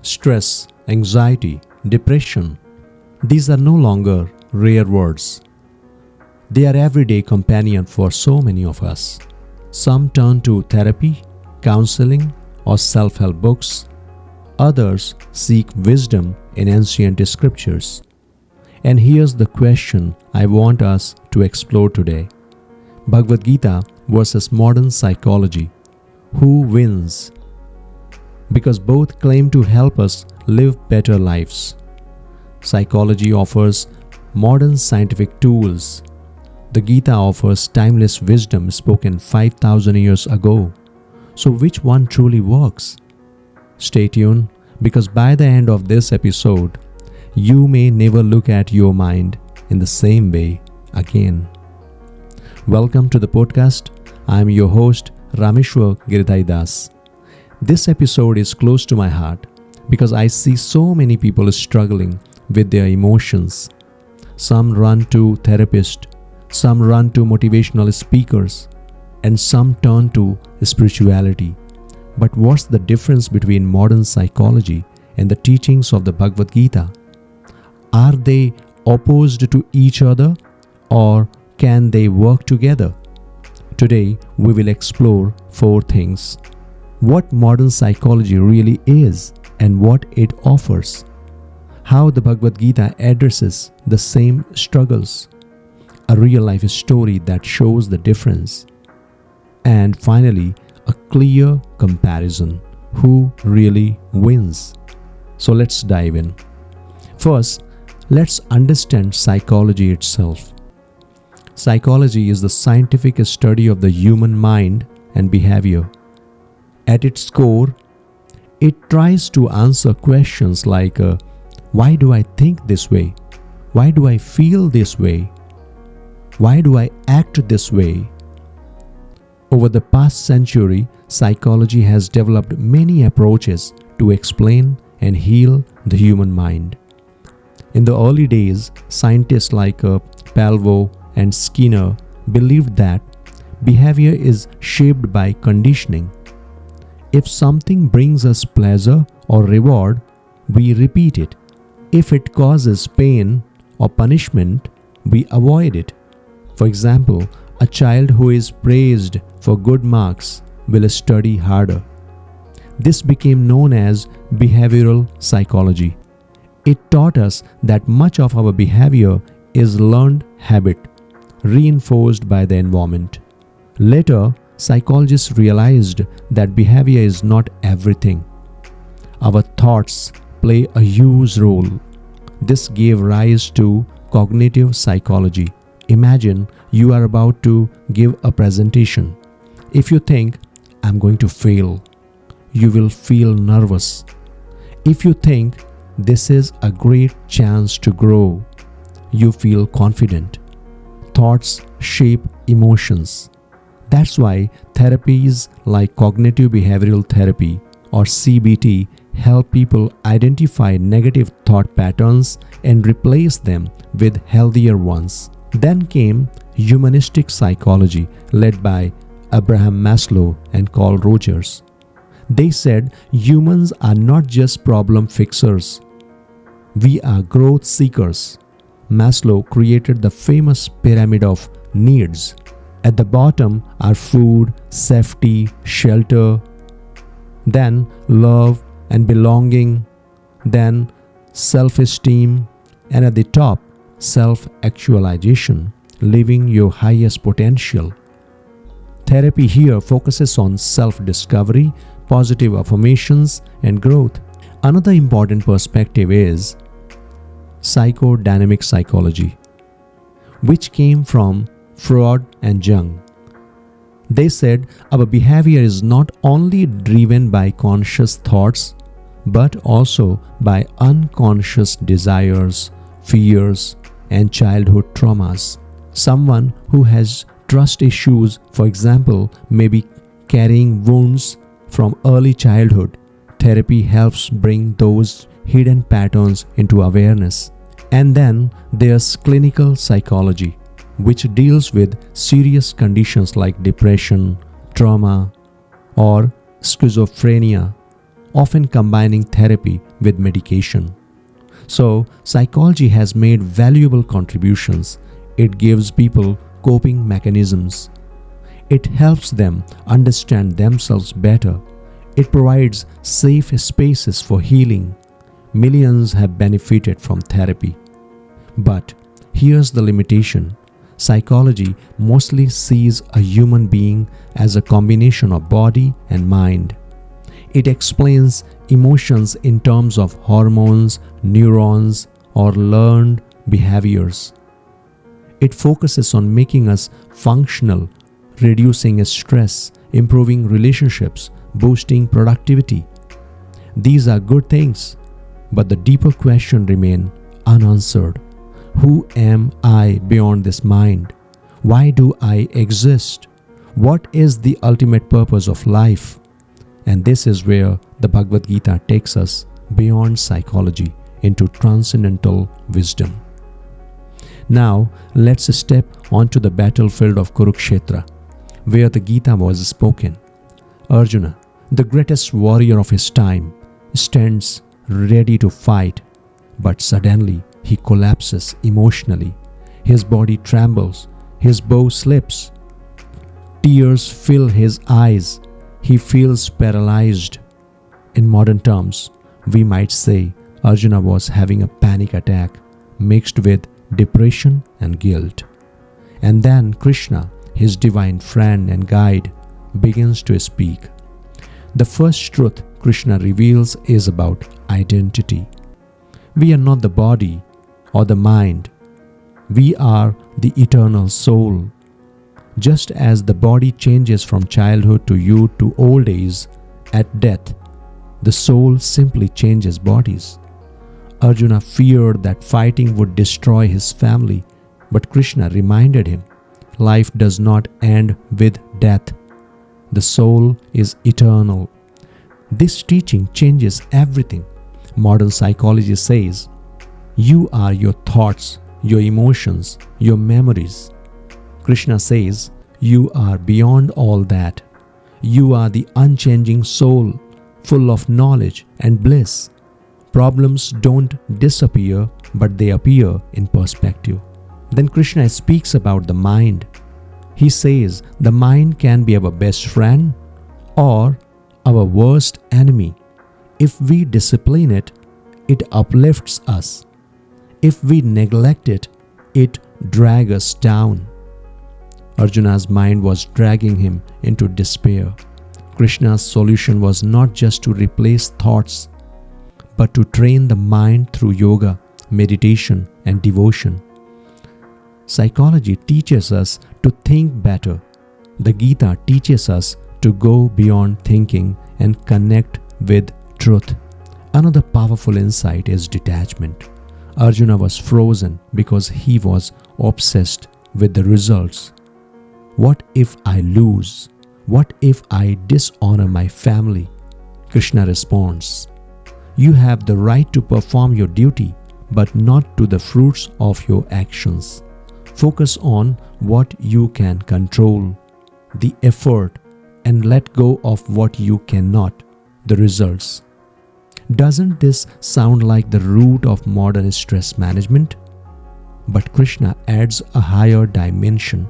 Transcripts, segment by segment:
stress, anxiety, depression, these are no longer rare words. They are everyday companion for so many of us. Some turn to therapy, counseling, or self-help books. Others seek wisdom in ancient scriptures. And here's the question I want us to explore today. Bhagavad Gita versus modern psychology. Who wins? Because both claim to help us live better lives. Psychology offers modern scientific tools. The Gita offers timeless wisdom spoken 5,000 years ago. So which one truly works? Stay tuned, because by the end of this episode, you may never look at your mind in the same way again. Welcome to the podcast. I am your host, Rameshwar Giridhari. This episode is close to my heart because I see so many people struggling with their emotions. Some run to therapists, some run to motivational speakers, and some turn to spirituality. But what's the difference between modern psychology and the teachings of the Bhagavad Gita? Are they opposed to each other, or can they work together? Today, we will explore 4 things. What modern psychology really is and what it offers. How the Bhagavad Gita addresses the same struggles. A real-life story that shows the difference. And finally, a clear comparison. Who really wins? So let's dive in. First, let's understand psychology itself. Psychology is the scientific study of the human mind and behavior. At its core, it tries to answer questions like, why do I think this way? Why do I feel this way? Why do I act this way? Over the past century, psychology has developed many approaches to explain and heal the human mind. In the early days, scientists like Pavlov and Skinner believed that behavior is shaped by conditioning. If something brings us pleasure or reward, we repeat it. If it causes pain or punishment, we avoid it. For example, a child who is praised for good marks will study harder. This became known as behavioral psychology. It taught us that much of our behavior is learned habit, reinforced by the environment. Later, psychologists realized that behavior is not everything. Our thoughts play a huge role. This gave rise to cognitive psychology. Imagine you are about to give a presentation. If you think, I'm going to fail, you will feel nervous. If you think, this is a great chance to grow, you feel confident. Thoughts shape emotions. That's why therapies like cognitive behavioral therapy or CBT help people identify negative thought patterns and replace them with healthier ones. Then came humanistic psychology led by Abraham Maslow and Carl Rogers. They said humans are not just problem fixers. We are growth seekers. Maslow created the famous pyramid of needs. At the bottom are food, safety, shelter, then love and belonging, then self-esteem, and at the top, self-actualization, living your highest potential. Therapy here focuses on self-discovery, positive affirmations, and growth. Another important perspective is psychodynamic psychology, which came from Freud and Jung. They said our behavior is not only driven by conscious thoughts, but also by unconscious desires, fears, and childhood traumas. Someone who has trust issues, for example, may be carrying wounds from early childhood. Therapy helps bring those hidden patterns into awareness. And then there's clinical psychology, which deals with serious conditions like depression, trauma, or schizophrenia. often combining therapy with medication. So, psychology has made valuable contributions. It gives people coping mechanisms. It helps them understand themselves better. It provides safe spaces for healing. Millions have benefited from therapy. But here's the limitation. Psychology mostly sees a human being as a combination of body and mind. It explains emotions in terms of hormones, neurons, or learned behaviors. It focuses on making us functional, reducing stress, improving relationships, boosting productivity. These are good things, but the deeper question remains unanswered. Who am I beyond this mind? Why do I exist? What is the ultimate purpose of life? And this is where the Bhagavad Gita takes us beyond psychology into transcendental wisdom. Now, let's step onto the battlefield of Kurukshetra, where the Gita was spoken. Arjuna, the greatest warrior of his time, stands ready to fight, but suddenly he collapses emotionally. His body trembles, his bow slips, tears fill his eyes, he feels paralyzed. In modern terms, we might say Arjuna was having a panic attack mixed with depression and guilt. And then Krishna, his divine friend and guide, begins to speak. The first truth Krishna reveals is about identity. We are not the body or the mind. We are the eternal soul. Just as the body changes from childhood to youth to old age, at death, the soul simply changes bodies. Arjuna feared that fighting would destroy his family, but Krishna reminded him, life does not end with death. The soul is eternal. This teaching changes everything. Modern psychology says, you are your thoughts, your emotions, your memories. Krishna says, you are beyond all that. You are the unchanging soul, full of knowledge and bliss. Problems don't disappear, but they appear in perspective. Then Krishna speaks about the mind. He says the mind can be our best friend or our worst enemy. If we discipline it, it uplifts us. If we neglect it, it drags us down. Arjuna's mind was dragging him into despair. Krishna's solution was not just to replace thoughts, but to train the mind through yoga, meditation, and devotion. Psychology teaches us to think better. The Gita teaches us to go beyond thinking and connect with truth. Another powerful insight is detachment. Arjuna was frozen because he was obsessed with the results. What if I lose? What if I dishonor my family? Krishna responds, you have the right to perform your duty, but not to the fruits of your actions. Focus on what you can control, the effort, and let go of what you cannot, the results. Doesn't this sound like the root of modern stress management? But Krishna adds a higher dimension.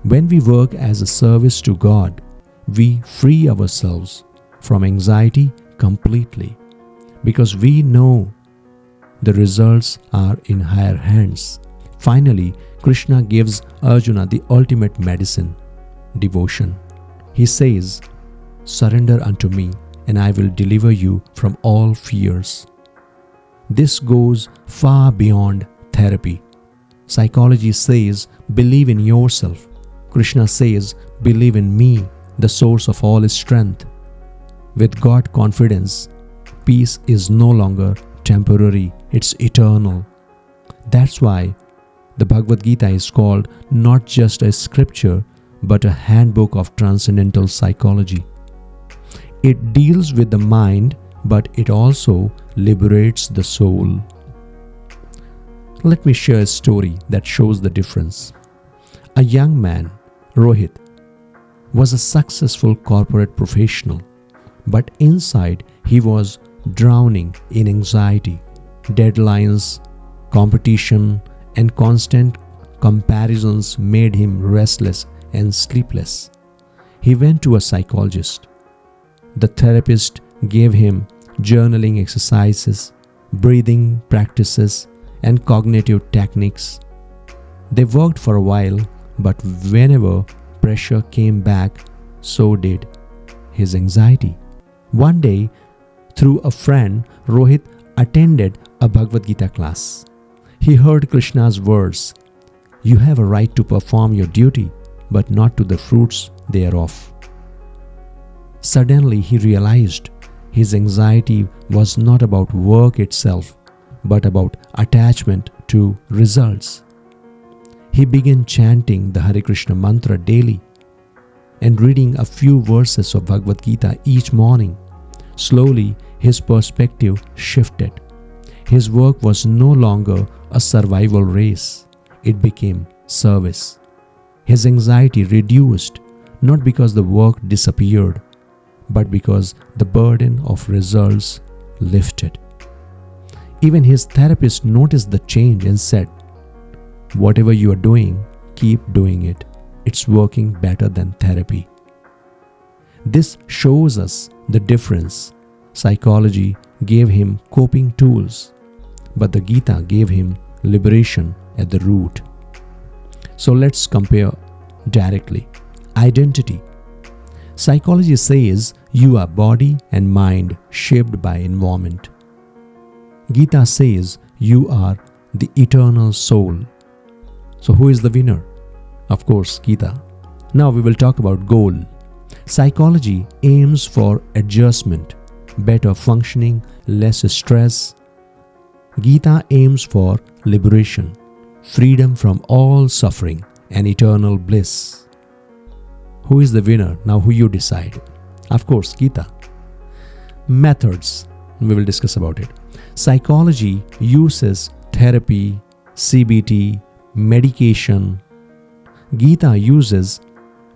When we work as a service to God, we free ourselves from anxiety completely because we know the results are in higher hands. Finally, Krishna gives Arjuna the ultimate medicine, devotion. He says, surrender unto me, and I will deliver you from all fears. This goes far beyond therapy. Psychology says, believe in yourself. Krishna says, believe in me, the source of all strength. With God confidence, peace is no longer temporary, it's eternal. That's why the Bhagavad Gita is called not just a scripture, but a handbook of transcendental psychology. It deals with the mind, but it also liberates the soul. Let me share a story that shows the difference. A young man, Rohit, was a successful corporate professional, but inside he was drowning in anxiety. Deadlines, competition, and constant comparisons made him restless and sleepless. He went to a psychologist. The therapist gave him journaling exercises, breathing practices, and cognitive techniques. They worked for a while, but whenever pressure came back, so did his anxiety. One day, through a friend, Rohit attended a Bhagavad Gita class. He heard Krishna's words, "You have a right to perform your duty, but not to the fruits thereof." Suddenly he realized his anxiety was not about work itself, but about attachment to results. He began chanting the Hare Krishna mantra daily and reading a few verses of Bhagavad Gita each morning. Slowly, his perspective shifted. His work was no longer a survival race. It became service. His anxiety reduced, not because the work disappeared, but because the burden of results lifted. Even his therapist noticed the change and said, "Whatever you are doing, keep doing it. It's working better than therapy." This shows us the difference. Psychology gave him coping tools, but the Gita gave him liberation at the root. So let's compare directly. Identity. Psychology says you are body and mind shaped by environment. Gita says you are the eternal soul. So who is the winner? Of course, Gita. Now we will talk about goal. Psychology aims for adjustment, better functioning, less stress. Gita aims for liberation, freedom from all suffering, and eternal bliss. Who is the winner? Now who you decide? Of course, Gita. Methods. We will discuss about it. Psychology uses therapy, CBT, medication. Gita uses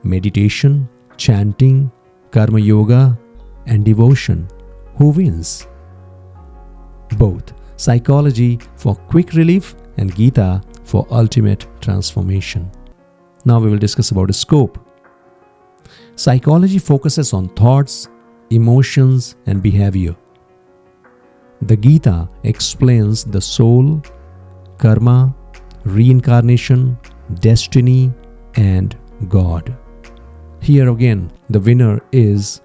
meditation, chanting, karma yoga, and devotion. Who wins? Both. Psychology for quick relief and Gita for ultimate transformation. Now we will discuss about the scope. Psychology focuses on thoughts, emotions, and behavior. The Gita explains the soul, karma, reincarnation, destiny, and God. Here again, the winner is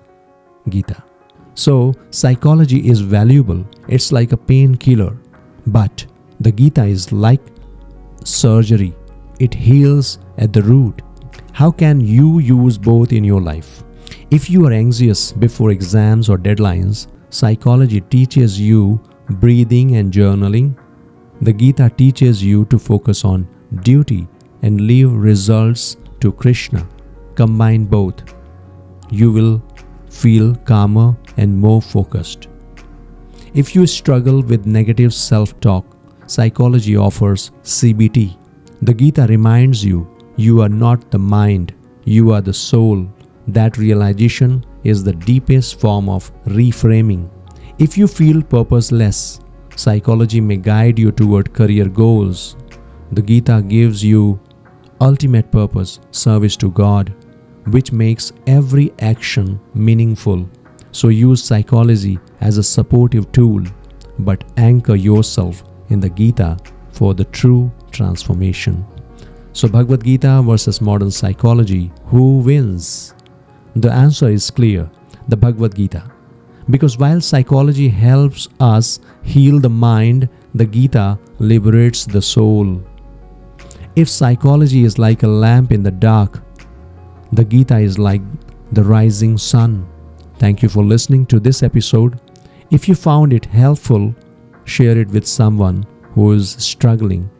Gita. So, psychology is valuable. It's like a painkiller. But the Gita is like surgery. It heals at the root. How can you use both in your life? If you are anxious before exams or deadlines, psychology teaches you breathing and journaling. The Gita teaches you to focus on duty and leave results to Krishna. Combine both. You will feel calmer and more focused. If you struggle with negative self-talk, psychology offers CBT. The Gita reminds you, you are not the mind, you are the soul. That realization is the deepest form of reframing. If you feel purposeless, psychology may guide you toward career goals. The Gita gives you ultimate purpose, service to God, which makes every action meaningful. So use psychology as a supportive tool, but anchor yourself in the Gita for the true transformation. So Bhagavad Gita versus modern psychology, who wins? The answer is clear, the Bhagavad Gita. Because while psychology helps us heal the mind, the Gita liberates the soul. If psychology is like a lamp in the dark, the Gita is like the rising sun. Thank you for listening to this episode. If you found it helpful, share it with someone who is struggling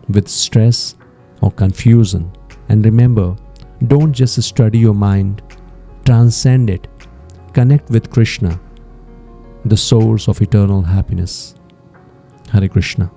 with stress or confusion. And remember, don't just study your mind, transcend it. Connect with Krishna, the source of eternal happiness. Hare Krishna.